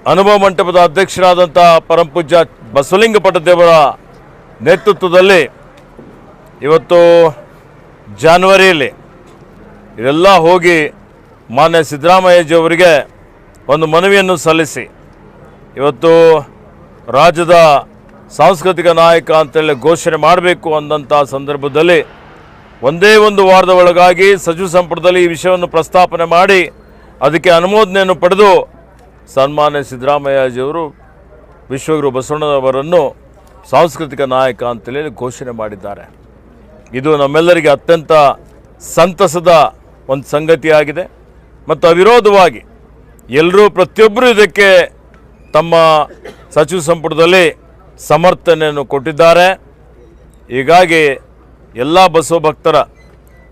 ಅನುಭವ ಮಂಟಪದ ಅಧ್ಯಕ್ಷರಾದಂಥ ಪರಮಪೂಜ್ಯ ಬಸವಲಿಂಗ ಪಟ್ಟದೇವರ ನೇತೃತ್ವದಲ್ಲಿ ಇವತ್ತು ಜಾನ್ವರಿಯಲ್ಲಿ ಇವೆಲ್ಲ ಹೋಗಿ ಮಾನ್ಯ ಸಿದ್ದರಾಮಯ್ಯಜಿಯವರಿಗೆ ಒಂದು ಮನವಿಯನ್ನು ಸಲ್ಲಿಸಿ ಇವತ್ತು ರಾಜ್ಯದ ಸಾಂಸ್ಕೃತಿಕ ನಾಯಕ ಅಂತೇಳಿ ಘೋಷಣೆ ಮಾಡಬೇಕು ಅಂದಂಥ ಸಂದರ್ಭದಲ್ಲಿ ಒಂದೇ ಒಂದು ವಾರದ ಒಳಗಾಗಿ ಸಚಿವ ಸಂಪುಟದಲ್ಲಿ ಈ ವಿಷಯವನ್ನು ಪ್ರಸ್ತಾಪನೆ ಮಾಡಿ ಅದಕ್ಕೆ ಅನುಮೋದನೆಯನ್ನು ಪಡೆದು ಸನ್ಮಾನ್ಯ ಸಿದ್ದರಾಮಯ್ಯಜಿಯವರು ವಿಶ್ವಗುರು ಬಸವಣ್ಣನವರನ್ನು ಸಾಂಸ್ಕೃತಿಕ ನಾಯಕ ಅಂತೇಳಿ ಘೋಷಣೆ ಮಾಡಿದ್ದಾರೆ. ಇದು ನಮ್ಮೆಲ್ಲರಿಗೆ ಅತ್ಯಂತ ಸಂತಸದ ಒಂದು ಸಂಗತಿಯಾಗಿದೆ ಮತ್ತು ಅವಿರೋಧವಾಗಿ ಎಲ್ಲರೂ ಪ್ರತಿಯೊಬ್ಬರು ಇದಕ್ಕೆ ತಮ್ಮ ಸಚಿವ ಸಂಪುಟದಲ್ಲಿ ಸಮರ್ಥನೆಯನ್ನು ಕೊಟ್ಟಿದ್ದಾರೆ. ಹೀಗಾಗಿ ಎಲ್ಲ ಬಸವ ಭಕ್ತರ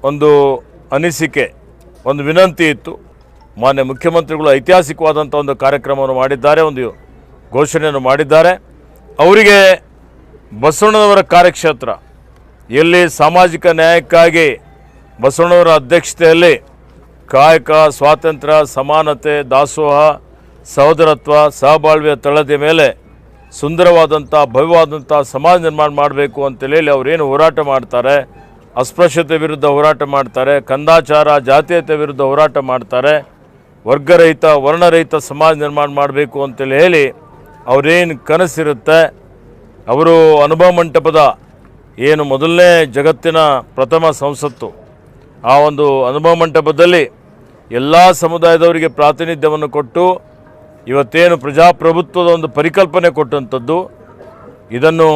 ಒಂದು ಅನಿಸಿಕೆ, ಒಂದು ವಿನಂತಿ ಇತ್ತು. ಮಾನ್ಯ ಮುಖ್ಯಮಂತ್ರಿಗಳು ಐತಿಹಾಸಿಕವಾದಂಥ ಒಂದು ಕಾರ್ಯಕ್ರಮವನ್ನು ಮಾಡಿದ್ದಾರೆ, ಒಂದು ಘೋಷಣೆಯನ್ನು ಮಾಡಿದ್ದಾರೆ. ಅವರಿಗೆ ಬಸವಣ್ಣನವರ ಕಾರ್ಯಕ್ಷೇತ್ರ ಎಲ್ಲಿ ಸಾಮಾಜಿಕ ನ್ಯಾಯಕ್ಕಾಗಿ ಬಸವಣ್ಣನವರ ಅಧ್ಯಕ್ಷತೆಯಲ್ಲಿ ಕಾಯಕ, ಸ್ವಾತಂತ್ರ್ಯ, ಸಮಾನತೆ, ದಾಸೋಹ, ಸಹೋದರತ್ವ, ಸಹಬಾಳ್ವೆಯ ತಳದ ಮೇಲೆ ಸುಂದರವಾದಂಥ ಭವ್ಯವಾದಂಥ ಸಮಾಜ ನಿರ್ಮಾಣ ಮಾಡಬೇಕು ಅಂತೇಳಿ ಅವರೇನು ಹೋರಾಟ ಮಾಡ್ತಾರೆ, ಅಸ್ಪೃಶ್ಯತೆ ವಿರುದ್ಧ ಹೋರಾಟ ಮಾಡ್ತಾರೆ, ಕಂದಾಚಾರ, ಜಾತೀಯತೆ ವಿರುದ್ಧ ಹೋರಾಟ ಮಾಡ್ತಾರೆ, ವರ್ಗರಹಿತ, ವರ್ಣರಹಿತ ಸಮಾಜ ನಿರ್ಮಾಣ ಮಾಡಬೇಕು ಅಂತೇಳಿ ಹೇಳಿ ಅವರೇನು ಕನಸಿರುತ್ತೆ. ಅವರು ಅನುಭವ ಮಂಟಪದ ಏನು ಮೊದಲನೇ ಜಗತ್ತಿನ ಪ್ರಥಮ ಸಂಸತ್ತು, ಆ ಒಂದು ಅನುಭವ ಮಂಟಪದಲ್ಲಿ ಎಲ್ಲ ಸಮುದಾಯದವರಿಗೆ ಪ್ರಾತಿನಿಧ್ಯವನ್ನು ಕೊಟ್ಟು ಇವತ್ತೇನು ಪ್ರಜಾಪ್ರಭುತ್ವದ ಒಂದು ಪರಿಕಲ್ಪನೆ ಕೊಟ್ಟಂಥದ್ದು, ಇದನ್ನು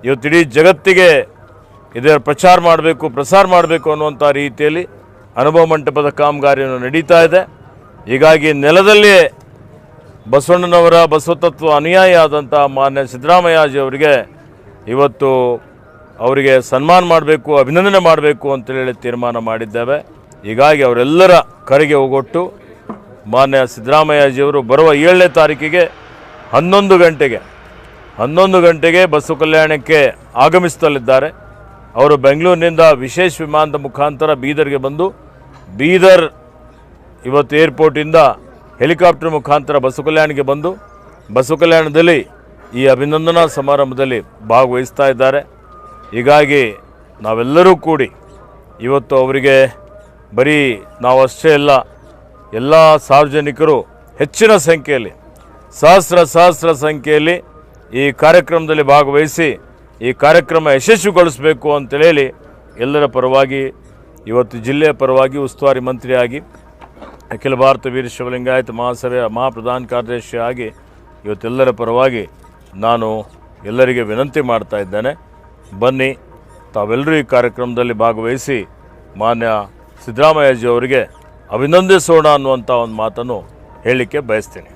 ಇವತ್ತಿಡೀ ಜಗತ್ತಿಗೆ ಇದರ ಪ್ರಚಾರ ಮಾಡಬೇಕು, ಪ್ರಸಾರ ಮಾಡಬೇಕು ಅನ್ನುವಂಥ ರೀತಿಯಲ್ಲಿ ಅನುಭವ ಮಂಟಪದ ಕಾಮಗಾರಿಯನ್ನು ನಡೀತಾ ಇದೆ. ಹೀಗಾಗಿ ನೆಲದಲ್ಲಿಯೇ ಬಸವಣ್ಣನವರ ಬಸವತತ್ವ ಅನುಯಾಯಿ ಆದಂಥ ಮಾನ್ಯ ಸಿದ್ದರಾಮಯ್ಯಜಿಯವರಿಗೆ ಇವತ್ತು ಅವರಿಗೆ ಸನ್ಮಾನ ಮಾಡಬೇಕು, ಅಭಿನಂದನೆ ಮಾಡಬೇಕು ಅಂತೇಳಿ ತೀರ್ಮಾನ ಮಾಡಿದ್ದೇವೆ. ಹೀಗಾಗಿ ಅವರೆಲ್ಲರ ಕರೆಗೆ ಹೋಗೊಟ್ಟು ಮಾನ್ಯ ಸಿದ್ದರಾಮಯ್ಯಜಿಯವರು ಬರುವ 7ನೇ ತಾರೀಕಿಗೆ 11 ಗಂಟೆಗೆ ಬಸವ ಕಲ್ಯಾಣಕ್ಕೆ ಆಗಮಿಸಲಿದ್ದಾರೆ. ಅವರು ಬೆಂಗಳೂರಿನಿಂದ ವಿಶೇಷ ವಿಮಾನದ ಮುಖಾಂತರ ಬೀದರ್ಗೆ ಬಂದು ಬೀದರ್ ಇವತ್ತು ಏರ್ಪೋರ್ಟಿಂದ ಹೆಲಿಕಾಪ್ಟರ್ ಮುಖಾಂತರ ಬಸವ ಕಲ್ಯಾಣಕ್ಕೆ ಬಂದು ಬಸವ ಕಲ್ಯಾಣದಲ್ಲಿ ಈ ಅಭಿನಂದನಾ ಸಮಾರಂಭದಲ್ಲಿ ಭಾಗವಹಿಸ್ತಾ ಇದ್ದಾರೆ. ಹೀಗಾಗಿ ನಾವೆಲ್ಲರೂ ಕೂಡಿ ಇವತ್ತು ಅವರಿಗೆ ಬರೀ ನಾವಷ್ಟೇ ಅಲ್ಲ, ಎಲ್ಲ ಸಾರ್ವಜನಿಕರು ಹೆಚ್ಚಿನ ಸಂಖ್ಯೆಯಲ್ಲಿ ಸಹಸ್ರ ಸಂಖ್ಯೆಯಲ್ಲಿ ಈ ಕಾರ್ಯಕ್ರಮದಲ್ಲಿ ಭಾಗವಹಿಸಿ ಈ ಕಾರ್ಯಕ್ರಮ ಯಶಸ್ವಿಗೊಳಿಸಬೇಕು ಅಂತೇಳಿ ಎಲ್ಲರ ಪರವಾಗಿ ಇವತ್ತು ಜಿಲ್ಲೆಯ ಪರವಾಗಿ ಉಸ್ತುವಾರಿ ಮಂತ್ರಿಯಾಗಿ ಅಖಿಲ ಭಾರತ ವೀರಶೈವ ಲಿಂಗಾಯತ ಮಹಾಸಭೆಯ ಮಹಾಪ್ರಧಾನ ಕಾರ್ಯದರ್ಶಿಯಾಗಿ ಇವತ್ತೆಲ್ಲರ ಪರವಾಗಿ ನಾನು ಎಲ್ಲರಿಗೆ ವಿನಂತಿ ಮಾಡ್ತಾ ಇದ್ದೇನೆ. ಬನ್ನಿ, ತಾವೆಲ್ಲರೂ ಈ ಕಾರ್ಯಕ್ರಮದಲ್ಲಿ ಭಾಗವಹಿಸಿ ಮಾನ್ಯ ಸಿದ್ದರಾಮಯ್ಯಜಿ ಅವರಿಗೆ ಅಭಿನಂದಿಸೋಣ ಅನ್ನುವಂಥ ಒಂದು ಮಾತನ್ನು ಹೇಳಲಿಕ್ಕೆ ಬಯಸ್ತೀನಿ.